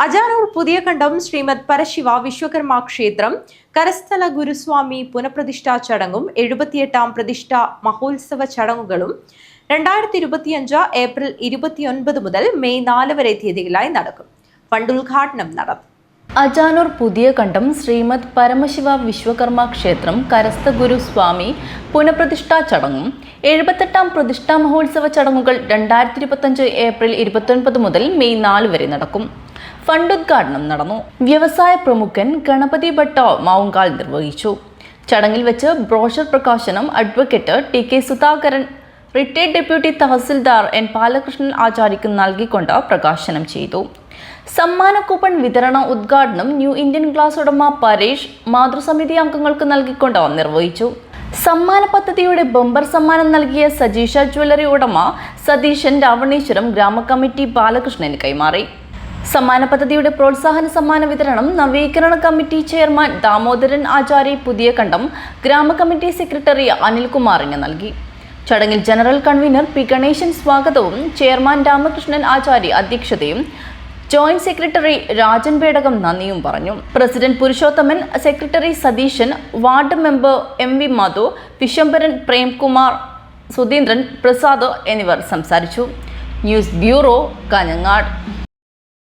അജാനൂർ പുതിയകണ്ടം ശ്രീമദ് പരശിവ വിശ്വകർമ്മ ക്ഷേത്രം കരസ്ഥല ഗുരുസ്വാമി പുനഃപ്രതിഷ്ഠാ ചടങ്ങും 78ാം പ്രതിഷ്ഠാ മഹോത്സവ ചടങ്ങുകളും 2025 ഏപ്രിൽ 29 മുതൽ മെയ് 4 വരെ തീയതികളായി നടക്കും. ഫണ്ട് ഉദ്ഘാടനം നടന്നു. അജാനൂർ പുതിയകണ്ടം ശ്രീമദ് പരമശിവ വിശ്വകർമ്മ ക്ഷേത്രം കരസ്ഥ ഗുരുസ്വാമി പുനഃപ്രതിഷ്ഠാ ചടങ്ങും 78ാം പ്രതിഷ്ഠാ മഹോത്സവ ചടങ്ങുകൾ 2025 ഏപ്രിൽ 29 മുതൽ മെയ് 4 വരെ നടക്കും. ഫണ്ട് ഉദ്ഘാടനം നടന്നു. വ്യവസായ പ്രമുഖൻ ഗണപതി ഭട്ട മാവുങ്കാൽ നിർവഹിച്ചു. ചടങ്ങിൽ വെച്ച് ബ്രോഷർ പ്രകാശനം advocate TK. Sudhakaran retired deputy tahsildar N. Balakrishnan ആചാര്യക്ക് നൽകിക്കൊണ്ട് പ്രകാശനം ചെയ്തു. സമ്മാന കൂപ്പൺ വിതരണ ഉദ്ഘാടനം ന്യൂ ഇന്ത്യൻ ഗ്ലാസ് ഉടമ പരേഷ് മാതൃസമിതി അംഗങ്ങൾക്ക് നൽകിക്കൊണ്ട് നിർവഹിച്ചു. സമ്മാന പദ്ധതിയുടെ ബമ്പർ സമ്മാനം നൽകിയ സജീഷ ജ്വല്ലറി ഉടമ സതീശൻ രാവണേശ്വരം ഗ്രാമകമ്മിറ്റി ബാലകൃഷ്ണന് കൈമാറി. സമ്മാന പദ്ധതിയുടെ പ്രോത്സാഹന സമ്മാന വിതരണം നവീകരണ കമ്മിറ്റി ചെയർമാൻ ദാമോദരൻ ആചാര്യ പുതിയകണ്ടം ഗ്രാമകമ്മിറ്റി സെക്രട്ടറി അനിൽകുമാറിന് നൽകി. ചടങ്ങിൽ ജനറൽ കൺവീനർ പി. ഗണേശൻ സ്വാഗതവും ചെയർമാൻ രാമകൃഷ്ണൻ ആചാര്യ അധ്യക്ഷതയും ജോയിന്റ് സെക്രട്ടറി രാജൻ പേടകം നന്ദിയും പറഞ്ഞു. President Purushothaman, secretary Satheesan, ward member M. V. Madhu, Vishwambharan, Premkumar, Sudheendran, Prasad എന്നിവർ സംസാരിച്ചു. News bureau, Kanhangad.